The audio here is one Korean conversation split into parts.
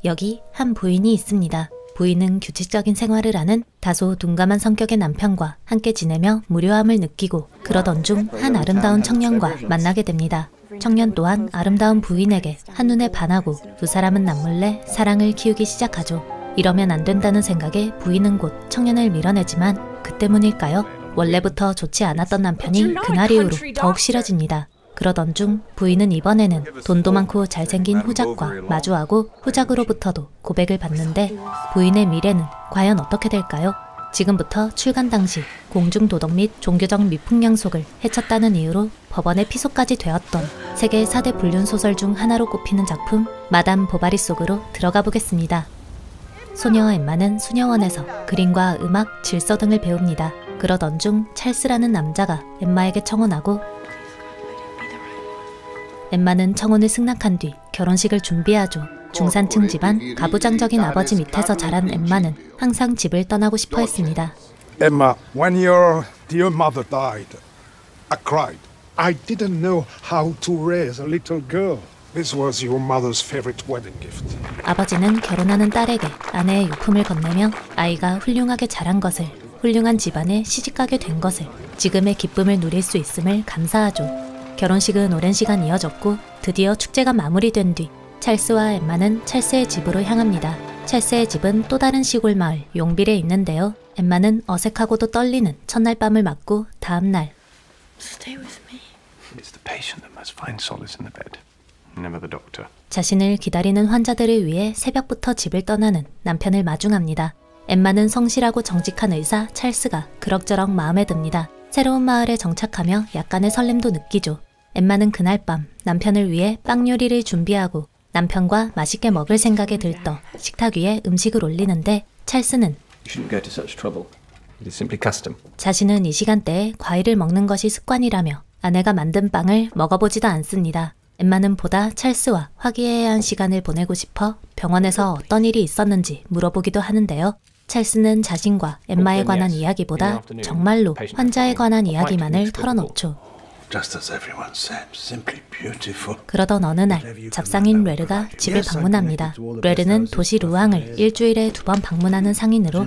여기 한 부인이 있습니다. 부인은 규칙적인 생활을 하는 다소 둔감한 성격의 남편과 함께 지내며 무료함을 느끼고 그러던 중 한 아름다운 청년과 만나게 됩니다. 청년 또한 아름다운 부인에게 한눈에 반하고 두 사람은 남몰래 사랑을 키우기 시작하죠. 이러면 안 된다는 생각에 부인은 곧 청년을 밀어내지만 그 때문일까요? 원래부터 좋지 않았던 남편이 그날 이후로 더욱 싫어집니다. 그러던 중 부인은 이번에는 돈도 많고 잘생긴 후작과 마주하고 후작으로부터도 고백을 받는데 부인의 미래는 과연 어떻게 될까요? 지금부터 출간 당시 공중도덕 및 종교적 미풍양속을 해쳤다는 이유로 법원에 피소까지 되었던 세계 4대 불륜소설 중 하나로 꼽히는 작품 마담 보바리 속으로 들어가 보겠습니다. 소녀 엠마는 수녀원에서 그림과 음악, 질서 등을 배웁니다. 그러던 중 찰스라는 남자가 엠마에게 청혼하고 엠마는 청혼을 승낙한 뒤 결혼식을 준비하죠. 중산층 집안, 가부장적인 아버지 밑에서 자란 엠마는 항상 집을 떠나고 싶어 했습니다. Emma, when your dear mother died, I cried. I didn't know how to raise a little girl. This was your mother's favorite wedding gift. 아버지는 결혼하는 딸에게 아내의 유품을 건네며 아이가 훌륭하게 자란 것을, 훌륭한 집안에 시집가게 된 것을, 지금의 기쁨을 누릴 수 있음을 감사하죠. 결혼식은 오랜 시간 이어졌고 드디어 축제가 마무리된 뒤 찰스와 엠마는 찰스의 집으로 향합니다. 찰스의 집은 또 다른 시골 마을 용빌에 있는데요. 엠마는 어색하고도 떨리는 첫날 밤을 맞고 다음 날 Stay with me. It's the patient that must find solace in the bed. Never the doctor. 자신을 기다리는 환자들을 위해 새벽부터 집을 떠나는 남편을 마중합니다. 엠마는 성실하고 정직한 의사 찰스가 그럭저럭 마음에 듭니다. 새로운 마을에 정착하며 약간의 설렘도 느끼죠. 엠마는 그날 밤 남편을 위해 빵 요리를 준비하고 남편과 맛있게 먹을 생각에 들떠 식탁 위에 음식을 올리는데 찰스는 자신은 이 시간대에 과일을 먹는 것이 습관이라며 아내가 만든 빵을 먹어보지도 않습니다. 엠마는 보다 찰스와 화기애애한 시간을 보내고 싶어 병원에서 어떤 일이 있었는지 물어보기도 하는데요. 찰스는 자신과 엠마에 관한 이야기보다 정말로 환자에 관한 이야기만을 털어놓죠. 그러던 어느 날 잡상인 레르가 집을 방문합니다. 레르는 도시 루앙을 일주일에 2번 방문하는 상인으로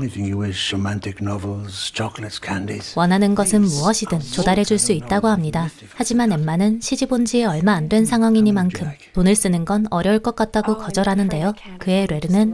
원하는 것은 무엇이든 조달해줄 수 있다고 합니다. 하지만 엠마는 시집 온 지 얼마 안 된 상황이니만큼 돈을 쓰는 건 어려울 것 같다고 거절하는데요. 그의 레르는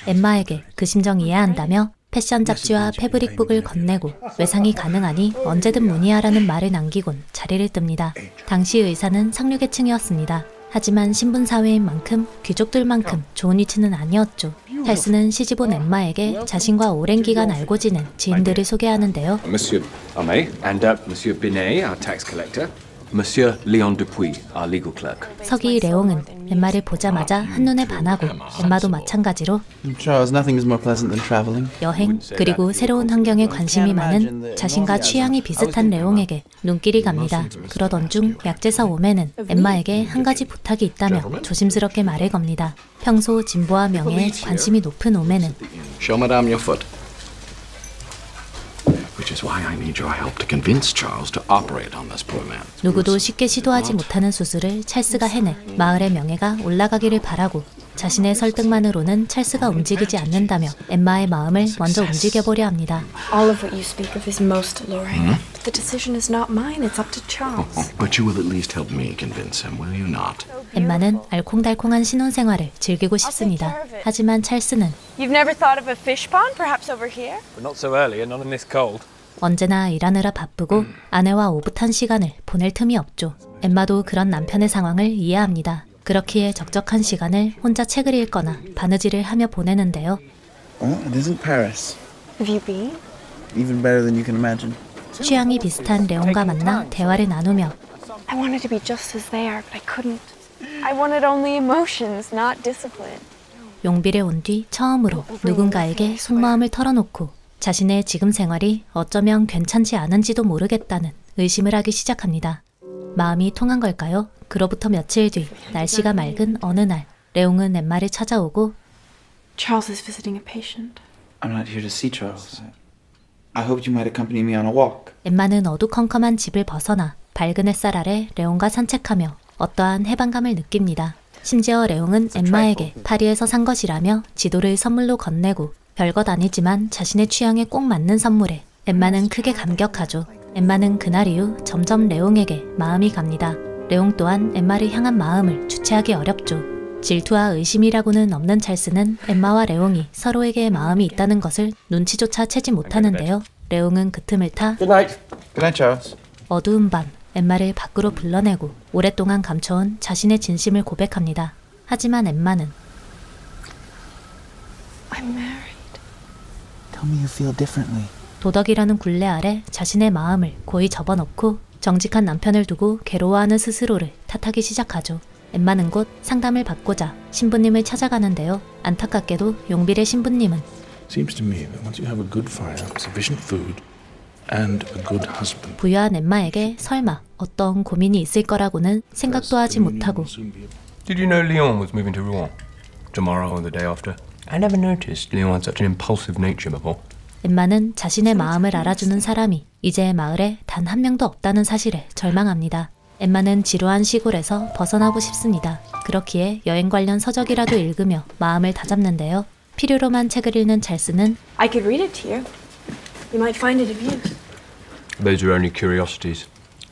엠마에게 그 심정 이해한다며 패션 잡지와 패브릭북을 건네고 외상이 가능하니 언제든 문의하라는 말을 남기곤 자리를 뜹니다. 당시 의사는 상류계층이었습니다. 하지만 신분사회인 만큼 귀족들만큼 좋은 위치는 아니었죠. 찰스는 시집 온 엠마에게 자신과 오랜 기간 알고 지낸 지인들을 소개하는데요. Monsieur Homais and Monsieur Binet, our tax collector. Monsieur Leon Dupuis, our legal clerk. 서기 레옹은 엠마를 보자마자 한눈에 반하고 엠마도 마찬가지로 Charles, nothing is more pleasant than traveling. 여행 그리고 새로운 환경에 관심이 많은 자신과 취향이 비슷한 레옹에게 눈길이 갑니다. 그러던 중 약제사 오맨은 엠마에게 한 가지 부탁이 있다며 조심스럽게 말을 겁니다. 평소 진보와 명예에 관심이 높은 오맨은 Show Madame your foot. Which is why I need your help to convince Charles to operate on this poor man. 누구도 쉽게 시도하지 못하는 수술을 찰스가 해내 마을의 명예가 올라가기를 바라고 자신의 설득만으로는 찰스가 움직이지 않는다며 엠마의 마음을 먼저 움직여보려 합니다. All of what you speak of is most alluring. But the decision is not mine. It's up to Charles. But you will at least help me convince him, will you not? 엠마는 알콩달콩한 신혼생활을 즐기고 싶습니다. 하지만 찰스는 You've never thought of a fish pond, perhaps over here? But not so early and not in this cold. 언제나 일하느라 바쁘고 아내와 오붓한 시간을 보낼 틈이 없죠. 엠마도 그런 남편의 상황을 이해합니다. 그렇기에 적적한 시간을 혼자 책을 읽거나 바느질을 하며 보내는데요. Well, it isn't Paris. Have you been? Even better than you can imagine. 취향이 비슷한 레옹과 만나 대화를 나누며 I wanted to be just as they are, but I couldn't. I wanted only emotions, not discipline. 용빌에 온 뒤 처음으로 누군가에게 속마음을 털어놓고 자신의 지금 생활이 어쩌면 괜찮지 않은지도 모르겠다는 의심을 하기 시작합니다. 마음이 통한 걸까요? 그로부터 며칠 뒤 날씨가 맑은 어느 날 레옹은 엠마를 찾아오고 Charles is visiting a patient. I'm not here to see Charles. I hoped you might accompany me on a walk. 엠마는 어두컴컴한 집을 벗어나 밝은 햇살 아래 레옹과 산책하며 어떠한 해방감을 느낍니다. 심지어 레옹은 엠마에게 파리에서 산 것이라며 지도를 선물로 건네고 별것 아니지만 자신의 취향에 꼭 맞는 선물에 엠마는 크게 감격하죠. 엠마는 그날 이후 점점 레옹에게 마음이 갑니다. 레옹 또한 엠마를 향한 마음을 주체하기 어렵죠. 질투와 의심이라고는 없는 찰스는 엠마와 레옹이 서로에게 마음이 있다는 것을 눈치조차 채지 못하는데요. 레옹은 그 틈을 타 Good night, Charles. 어두운 밤 엠마를 밖으로 불러내고 오랫동안 감춰온 자신의 진심을 고백합니다. 하지만 엠마는 I'm married. Tell me you feel differently. 도덕이라는 굴레 아래 자신의 마음을 고이 접어놓고 정직한 남편을 두고 괴로워하는 스스로를 탓하기 시작하죠. 엠마는 곧 상담을 받고자 신부님을 찾아가는데요. 안타깝게도 용빌의 신부님은 Seems to me that once you have a good fire, sufficient food, and a good husband, 부유한 엠마에게 설마 어떤 고민이 있을 거라고는 생각도 하지 못하고 Did you know Lyon was moving to Rouen? Tomorrow or the day after? I never noticed Lyon had such an impulsive nature before. 엠마는 자신의 마음을 알아주는 사람이 이제 마을에 단 한 명도 없다는 사실에 절망합니다. 엠마는 지루한 시골에서 벗어나고 싶습니다. 그렇기에 여행 관련 서적이라도 읽으며 마음을 다잡는데요. 필요로만 책을 읽는 찰스는 I could read it to you. You might find it of use. Those are only curiosities.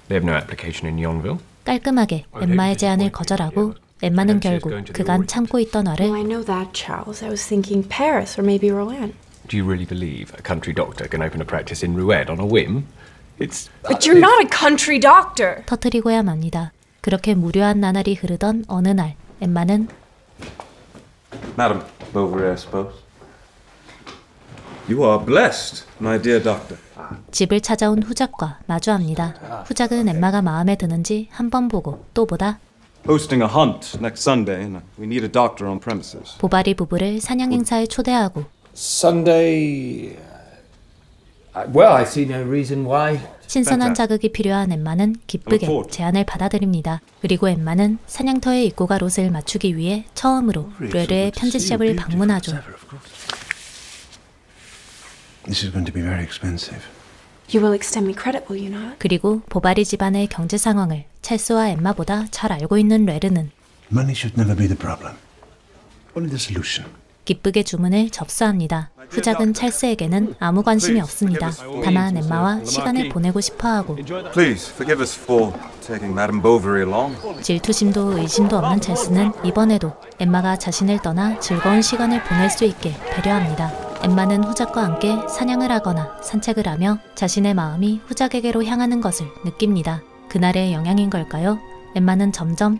They have no application in Yonville. 깔끔하게 엠마의 제안을 거절하고 엠마는 결국 그간 참고 있던 Oh, 화를 I know that, Charles. I was thinking Paris or maybe Rouen. Do you really believe a country doctor can open a practice in Rouen on a whim? It's... But you're not a country doctor. 터뜨리고야 맙니다. 그렇게 무료한 나날이 흐르던 어느 날 엠마는 Madame Bovary, I suppose. You are blessed, my dear doctor. 집을 찾아온 후작과 마주합니다. 후작은 엠마가 마음에 드는지 한 번 보고 또 보다 Hosting a hunt next Sunday, and we need a doctor on premises. 보바리 부부를 사냥 행사에 초대하고 Sunday. Well, I see no reason why. 신선한 자극이 필요한 엠마는 기쁘게 제안을 받아들입니다. 그리고 엠마는 사냥터의 입고가 롯을 맞추기 위해 처음으로 르르의 편지샵을 방문하죠. This is going to be very expensive. You will extend me credit, will you not? 그리고 보바리 집안의 경제 상황을 찰스와 엠마보다 잘 알고 있는 레르는 Money should never be the problem. Only the solution. 기쁘게 주문을 접수합니다. 후작은 찰스에게는 아무 관심이 없습니다. 다만 엠마와 시간을 보내고 싶어하고 Please forgive us for taking Madame Bovary along. 질투심도 의심도 없는 찰스는 이번에도 엠마가 자신을 떠나 즐거운 시간을 보낼 수 있게 배려합니다. 엠마는 후작과 함께 사냥을 하거나 산책을 하며 자신의 마음이 후작에게로 향하는 것을 느낍니다. 그날의 영향인 걸까요? 엠마는 점점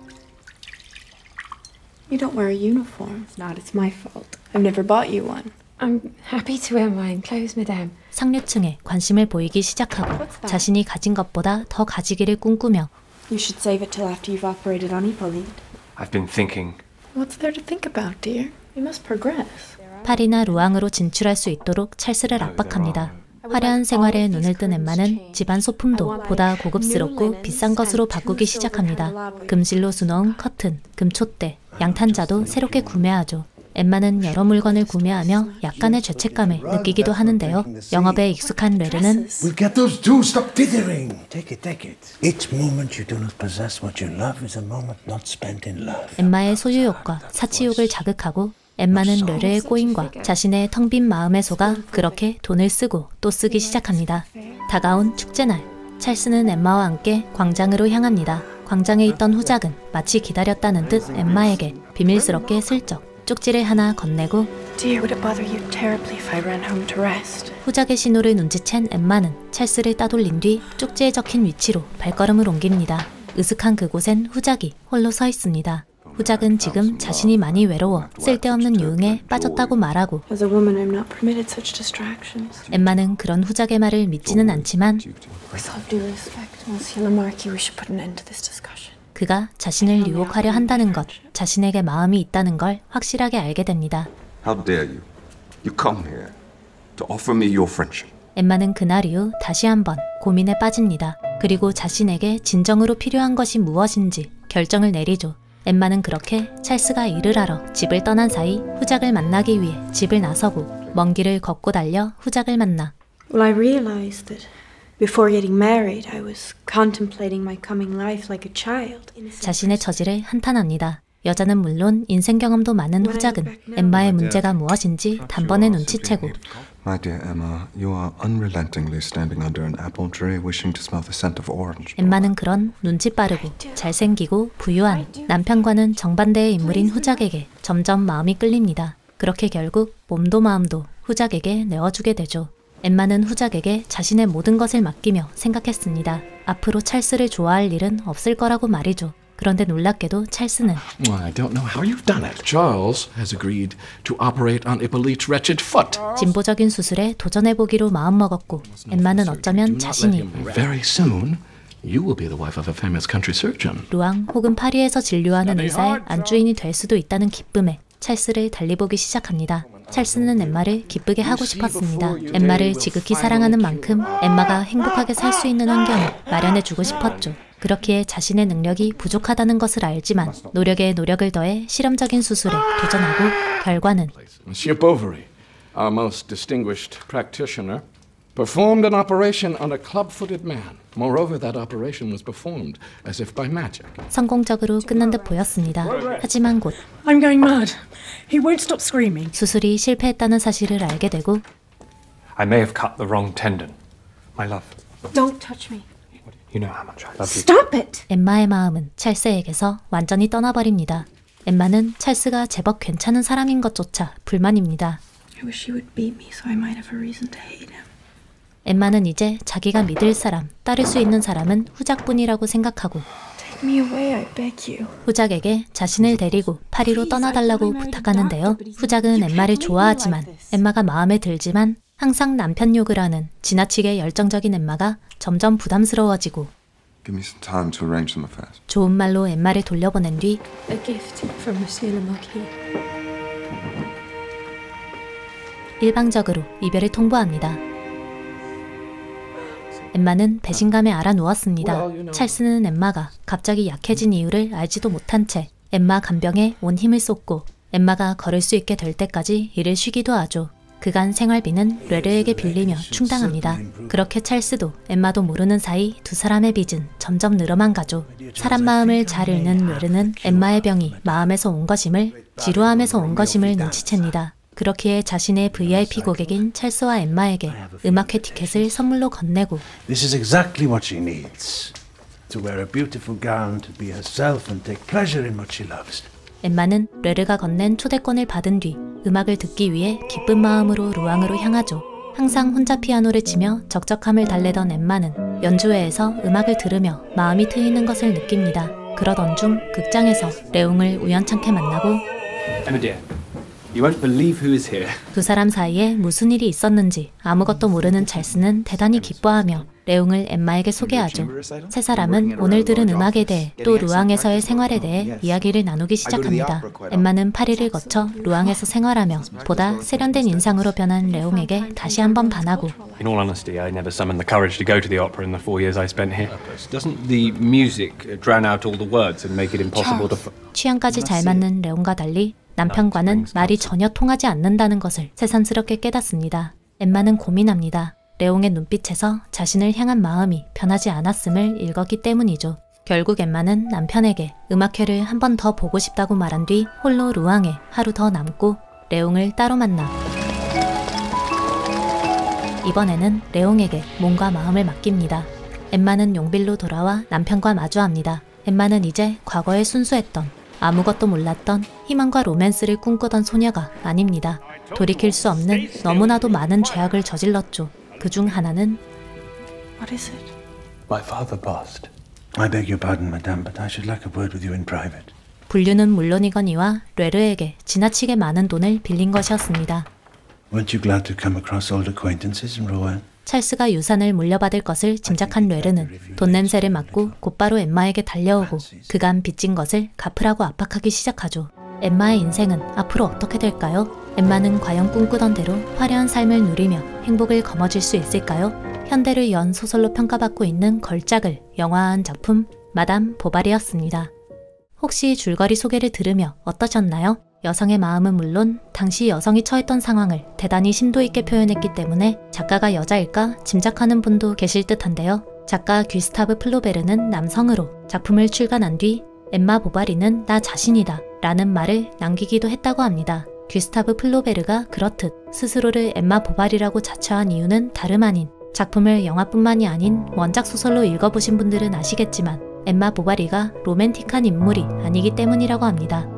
You don't wear a uniform. It's not. It's my fault. I've never bought you one. I'm happy to wear mine clothes, madame. 상류층에 관심을 보이기 시작하고 자신이 가진 것보다 더 가지기를 꿈꾸며 You should save it till after you've operated on Hippolyte. I've been thinking. What's there to think about, dear? You must progress. 파리나 루앙으로 진출할 수 있도록 찰스를 압박합니다. 화려한 생활에 눈을 뜬 엠마는 집안 소품도 보다 고급스럽고 비싼 것으로 바꾸기 시작합니다. 금실로 수놓은 커튼, 금촛대, 양탄자도 새롭게 구매하죠. 엠마는 여러 물건을 구매하며 약간의 죄책감을 느끼기도 하는데요. 영업에 익숙한 레르는 We'll get those two. Stop dithering. Take it, take it. Each moment you do not possess what you love is a moment not spent in love. 엠마의 소유욕과 사치욕을 자극하고 엠마는 레르의 꼬임과 자신의 텅 빈 마음에 속아 그렇게 돈을 쓰고 또 쓰기 시작합니다. 다가온 축제날, 찰스는 엠마와 함께 광장으로 향합니다. 광장에 있던 후작은 마치 기다렸다는 듯 엠마에게 비밀스럽게 슬쩍 쪽지를 하나 건네고 Dear, would it bother you terribly if I ran home to rest? 후작의 신호를 눈치챈 엠마는 찰스를 따돌린 뒤 쪽지에 적힌 위치로 발걸음을 옮깁니다. 으슥한 그곳엔 후작이 홀로 서 있습니다. 후작은 지금 자신이 많이 외로워 쓸데없는 유흥에 빠졌다고 말하고 As a woman, I'm not permitted such distractions. 엠마는 그런 후작의 말을 믿지는 않지만 With all due respect, Monsieur le Marquis, we should put an end to this discussion. 그가 자신을 유혹하려 한다는 것, 자신에게 마음이 있다는 걸 확실하게 알게 됩니다. How dare you? You come here to offer me your friendship. 엠마는 그날 이후 다시 한번 고민에 빠집니다. 그리고 자신에게 진정으로 필요한 것이 무엇인지 결정을 내리죠. 엠마는 그렇게 찰스가 일을 하러 집을 떠난 사이 후작을 만나기 위해 집을 나서고 먼 길을 걷고 달려 후작을 만나 Well, I realized that Before getting married, I was contemplating my coming life like a child. 자신의 처지를 한탄합니다. 여자는 물론 인생 경험도 많은 후작은 엠마의 문제가 무엇인지 단번에 눈치채고 My dear Emma, you are unrelentingly standing under an apple tree wishing to smell the scent of orange. 엠마는 그런 눈치 빠르고 잘생기고 부유한 남편과는 정반대의 인물인 후작에게 점점 마음이 끌립니다. 그렇게 결국 몸도 마음도 후작에게 내어주게 되죠. 엠마는 후작에게 자신의 모든 것을 맡기며 생각했습니다. 앞으로 찰스를 좋아할 일은 없을 거라고 말이죠. 그런데 놀랍게도 찰스는 I don't know how you've done it. Charles has agreed to operate on Hippolyte's wretched foot. 진보적인 수술에 도전해보기로 마음먹었고 엠마는 어쩌면 자신이 Very soon, you will be the wife of a famous country surgeon. 루앙 혹은 파리에서 진료하는 의사의 안주인이 될 수도 있다는 기쁨에 찰스를 달리보기 시작합니다. 찰스는 엠마를 기쁘게 하고 싶었습니다. 엠마를 지극히 사랑하는 만큼 엠마가 행복하게 살 수 있는 환경을 마련해주고 싶었죠. 그렇기에 자신의 능력이 부족하다는 것을 알지만 노력에 노력을 더해 실험적인 수술에 도전하고 결과는 Monsieur Bovary, our most distinguished practitioner, performed an operation on a club-footed man. Moreover, that operation was performed as if by magic. 성공적으로 끝난 듯 보였습니다. 하지만 곧 I'm going mad. He won't stop screaming. 수술이 실패했다는 사실을 알게 되고 I may have cut the wrong tendon. My love. Don't touch me. You know how much I love you. Stop it! 엠마의 마음은 찰스에게서 완전히 떠나버립니다. 엠마는 찰스가 제법 괜찮은 사람인 것조차 불만입니다. I wish he would beat me so I might have a reason to hate him. 엠마는 이제 자기가 믿을 사람, 따를 수 있는 사람은 후작뿐이라고 생각하고 Take me away, I beg you. 후작에게 자신을 데리고 파리로 떠나달라고 부탁하는데요. 후작은 엠마를 좋아하지만 엠마가 마음에 들지만 항상 남편 욕을 하는 지나치게 열정적인 엠마가 점점 부담스러워지고 Give me some time to arrange some affairs. 좋은 말로 엠마를 돌려보낸 뒤 A gift from Monsieur le Marquis. 일방적으로 이별을 통보합니다. 엠마는 배신감에 알아 누웠습니다. 찰스는 엠마가 갑자기 약해진 이유를 알지도 못한 채 엠마 간병에 온 힘을 쏟고 엠마가 걸을 수 있게 될 때까지 일을 쉬기도 하죠. 그간 생활비는 레르에게 빌리며 충당합니다. 그렇게 찰스도 엠마도 모르는 사이 두 사람의 빚은 점점 늘어만 가죠. 사람 마음을 잘 읽는 레르는 엠마의 병이 마음에서 온 것임을 지루함에서 온 것임을 눈치챕니다. 그렇기에 자신의 VIP 고객인 찰스와 엠마에게 음악회 티켓을 선물로 건네고 This is exactly what she needs. To wear a beautiful gown, to be herself and take pleasure in what she loves. 엠마는 레르가 건넨 초대권을 받은 뒤 음악을 듣기 위해 기쁜 마음으로 루앙으로 향하죠. 항상 혼자 피아노를 치며 적적함을 달래던 엠마는 연주회에서 음악을 들으며 마음이 트이는 것을 느낍니다. 그러던 중 극장에서 레옹을 우연찮게 만나고 Emma dear, you won't believe who is here. 두 사람 사이에 무슨 일이 있었는지 아무것도 모르는 찰스는 대단히 기뻐하며 레옹을 엠마에게 소개하죠. 세 사람은 오늘 들은 음악에 대해 또 루앙에서의 생활에 대해 이야기를 나누기 시작합니다. 엠마는 파리를 거쳐 루앙에서 생활하며 보다 세련된 인상으로 변한 레옹에게 다시 한번 반하고 In all honesty, I never summoned the courage to go to the opera in the 4 years I spent here. Doesn't the music drown out all the words and make it impossible to... 취향까지 잘 맞는 레옹과 달리 남편과는 말이 전혀 통하지 않는다는 것을 새삼스럽게 깨닫습니다. 엠마는 고민합니다. 레옹의 눈빛에서 자신을 향한 마음이 변하지 않았음을 읽었기 때문이죠. 결국 엠마는 남편에게 음악회를 한 번 더 보고 싶다고 말한 뒤 홀로 루앙에 하루 더 남고 레옹을 따로 만나 이번에는 레옹에게 몸과 마음을 맡깁니다. 엠마는 용빌로 돌아와 남편과 마주합니다. 엠마는 이제 과거에 순수했던 아무것도 몰랐던 희망과 로맨스를 꿈꾸던 소녀가 아닙니다. 돌이킬 수 없는 너무나도 많은 죄악을 저질렀죠. 그중 하나는 What is it? My father passed. I beg your pardon, madame, but I should like a word with you in private. 분류는 물론이거니와 레르에게 지나치게 많은 돈을 빌린 것이었습니다. Weren't you glad to come across old acquaintances in Rouen? 찰스가 유산을 물려받을 것을 짐작한 레르는 돈 냄새를 맡고 곧바로 엠마에게 달려오고 그간 빚진 것을 갚으라고 압박하기 시작하죠. 엠마의 인생은 앞으로 어떻게 될까요? 엠마는 과연 꿈꾸던 대로 화려한 삶을 누리며 행복을 거머쥘 수 있을까요? 현대를 연 소설로 평가받고 있는 걸작을 영화화한 작품 마담 보바리였습니다. 혹시 줄거리 소개를 들으며 어떠셨나요? 여성의 마음은 물론 당시 여성이 처했던 상황을 대단히 심도 있게 표현했기 때문에 작가가 여자일까 짐작하는 분도 계실 듯한데요. 작가 귀스타브 플로베르는 남성으로 작품을 출간한 뒤 엠마 보바리는 나 자신이다 라는 말을 남기기도 했다고 합니다. 귀스타브 플로베르가 그렇듯 스스로를 엠마 보바리라고 자처한 이유는 다름 아닌 작품을 영화뿐만이 아닌 원작 소설로 읽어보신 분들은 아시겠지만 엠마 보바리가 로맨틱한 인물이 아니기 때문이라고 합니다.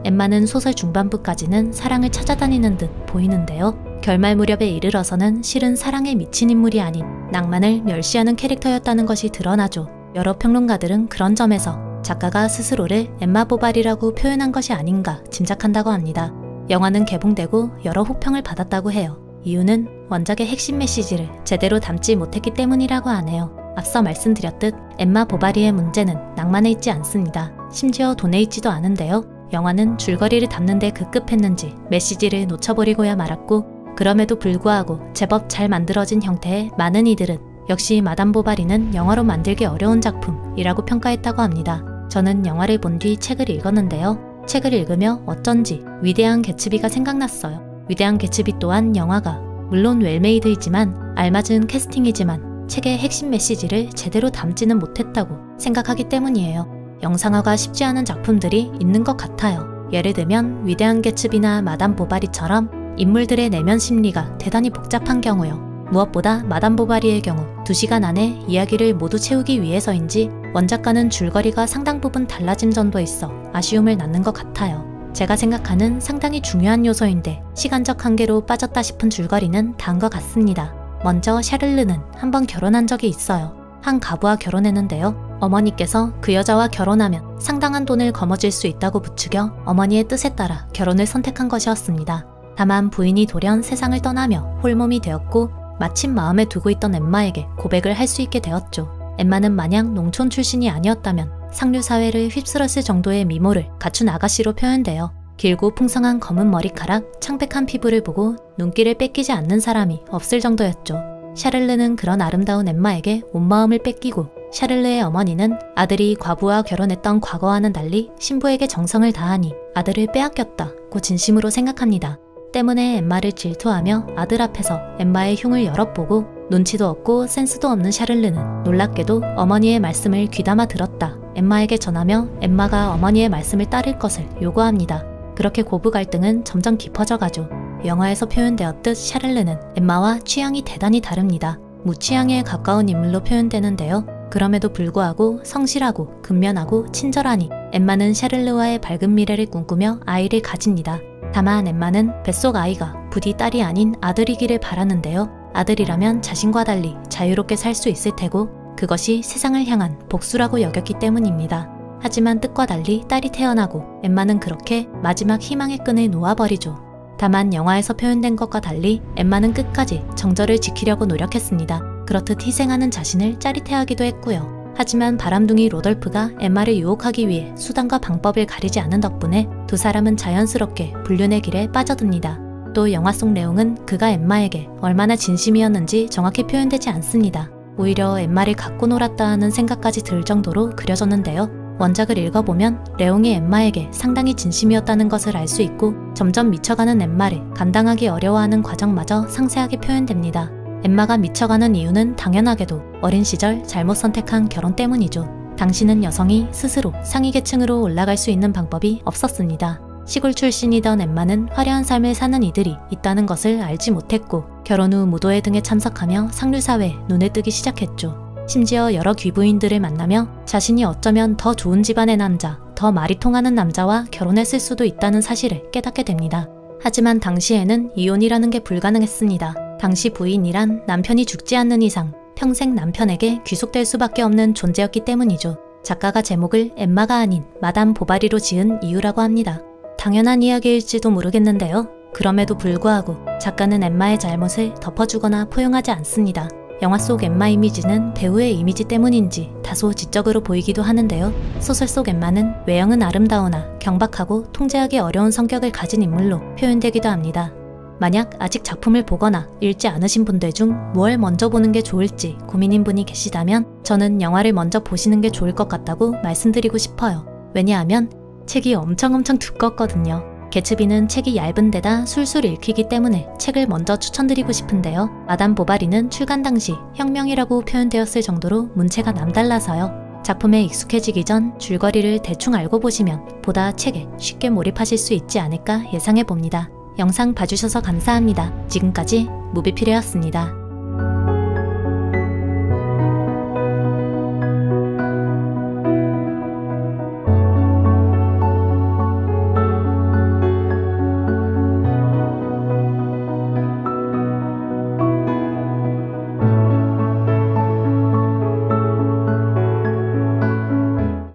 엠마는 소설 중반부까지는 사랑을 찾아다니는 듯 보이는데요. 결말 무렵에 이르러서는 실은 사랑에 미친 인물이 아닌 낭만을 멸시하는 캐릭터였다는 것이 드러나죠. 여러 평론가들은 그런 점에서 작가가 스스로를 엠마 보바리라고 표현한 것이 아닌가 짐작한다고 합니다. 영화는 개봉되고 여러 호평을 받았다고 해요. 이유는 원작의 핵심 메시지를 제대로 담지 못했기 때문이라고 하네요. 앞서 말씀드렸듯 엠마 보바리의 문제는 낭만에 있지 않습니다. 심지어 돈에 있지도 않은데요. 영화는 줄거리를 담는 데 급급했는지 메시지를 놓쳐버리고야 말았고 그럼에도 불구하고 제법 잘 만들어진 형태의 많은 이들은 역시 마담 보바리는 영화로 만들기 어려운 작품이라고 평가했다고 합니다. 저는 영화를 본 뒤 책을 읽었는데요. 책을 읽으며 어쩐지 위대한 개츠비가 생각났어요. 위대한 개츠비 또한 영화가 물론 웰메이드이지만 알맞은 캐스팅이지만 책의 핵심 메시지를 제대로 담지는 못했다고 생각하기 때문이에요. 영상화가 쉽지 않은 작품들이 있는 것 같아요. 예를 들면 위대한 개츠비나 마담 보바리처럼 인물들의 내면 심리가 대단히 복잡한 경우요. 무엇보다 마담 보바리의 경우 2시간 안에 이야기를 모두 채우기 위해서인지 원작과는 줄거리가 상당 부분 달라진 점도 있어 아쉬움을 낳는 것 같아요. 제가 생각하는 상당히 중요한 요소인데 시간적 한계로 빠졌다 싶은 줄거리는 다음과 같습니다. 먼저 샤를르는 한번 결혼한 적이 있어요. 한 가부와 결혼했는데요. 어머니께서 그 여자와 결혼하면 상당한 돈을 거머쥘 수 있다고 부추겨 어머니의 뜻에 따라 결혼을 선택한 것이었습니다. 다만 부인이 돌연 세상을 떠나며 홀몸이 되었고 마침 마음에 두고 있던 엠마에게 고백을 할 수 있게 되었죠. 엠마는 마냥 농촌 출신이 아니었다면 상류사회를 휩쓸었을 정도의 미모를 갖춘 아가씨로 표현되어 길고 풍성한 검은 머리카락, 창백한 피부를 보고 눈길을 뺏기지 않는 사람이 없을 정도였죠. 샤를르는 그런 아름다운 엠마에게 온 마음을 뺏기고 샤를르의 어머니는 아들이 과부와 결혼했던 과거와는 달리 신부에게 정성을 다하니 아들을 빼앗겼다고 진심으로 생각합니다. 때문에 엠마를 질투하며 아들 앞에서 엠마의 흉을 여럿보고 눈치도 없고 센스도 없는 샤를르는 놀랍게도 어머니의 말씀을 귀담아 들었다 엠마에게 전하며 엠마가 어머니의 말씀을 따를 것을 요구합니다. 그렇게 고부 갈등은 점점 깊어져가죠. 영화에서 표현되었듯 샤를르는 엠마와 취향이 대단히 다릅니다. 무취향에 가까운 인물로 표현되는데요. 그럼에도 불구하고 성실하고 근면하고 친절하니 엠마는 샤를르와의 밝은 미래를 꿈꾸며 아이를 가집니다. 다만 엠마는 뱃속 아이가 부디 딸이 아닌 아들이기를 바라는데요. 아들이라면 자신과 달리 자유롭게 살 수 있을 테고 그것이 세상을 향한 복수라고 여겼기 때문입니다. 하지만 뜻과 달리 딸이 태어나고 엠마는 그렇게 마지막 희망의 끈을 놓아버리죠. 다만 영화에서 표현된 것과 달리 엠마는 끝까지 정절을 지키려고 노력했습니다. 그렇듯 희생하는 자신을 짜릿해하기도 했고요. 하지만 바람둥이 로돌프가 엠마를 유혹하기 위해 수단과 방법을 가리지 않은 덕분에 두 사람은 자연스럽게 불륜의 길에 빠져듭니다. 또 영화 속 내용은 그가 엠마에게 얼마나 진심이었는지 정확히 표현되지 않습니다. 오히려 엠마를 갖고 놀았다 하는 생각까지 들 정도로 그려졌는데요. 원작을 읽어보면 레옹이 엠마에게 상당히 진심이었다는 것을 알 수 있고 점점 미쳐가는 엠마를 감당하기 어려워하는 과정마저 상세하게 표현됩니다. 엠마가 미쳐가는 이유는 당연하게도 어린 시절 잘못 선택한 결혼 때문이죠. 당시는 여성이 스스로 상위 계층으로 올라갈 수 있는 방법이 없었습니다. 시골 출신이던 엠마는 화려한 삶을 사는 이들이 있다는 것을 알지 못했고 결혼 후 무도회 등에 참석하며 상류사회에 눈에 뜨기 시작했죠. 심지어 여러 귀부인들을 만나며 자신이 어쩌면 더 좋은 집안의 남자, 더 말이 통하는 남자와 결혼했을 수도 있다는 사실을 깨닫게 됩니다. 하지만 당시에는 이혼이라는 게 불가능했습니다. 당시 부인이란 남편이 죽지 않는 이상 평생 남편에게 귀속될 수밖에 없는 존재였기 때문이죠. 작가가 제목을 엠마가 아닌 마담 보바리로 지은 이유라고 합니다. 당연한 이야기일지도 모르겠는데요. 그럼에도 불구하고 작가는 엠마의 잘못을 덮어주거나 포용하지 않습니다. 영화 속 엠마 이미지는 배우의 이미지 때문인지 다소 지적으로 보이기도 하는데요. 소설 속 엠마는 외형은 아름다우나 경박하고 통제하기 어려운 성격을 가진 인물로 표현되기도 합니다. 만약 아직 작품을 보거나 읽지 않으신 분들 중 뭘 먼저 보는 게 좋을지 고민인 분이 계시다면 저는 영화를 먼저 보시는 게 좋을 것 같다고 말씀드리고 싶어요. 왜냐하면 책이 엄청 두껍거든요. 개츠비는 책이 얇은 데다 술술 읽히기 때문에 책을 먼저 추천드리고 싶은데요. 마담 보바리는 출간 당시 혁명이라고 표현되었을 정도로 문체가 남달라서요. 작품에 익숙해지기 전 줄거리를 대충 알고 보시면 보다 책에 쉽게 몰입하실 수 있지 않을까 예상해봅니다. 영상 봐주셔서 감사합니다. 지금까지 무비필이었습니다.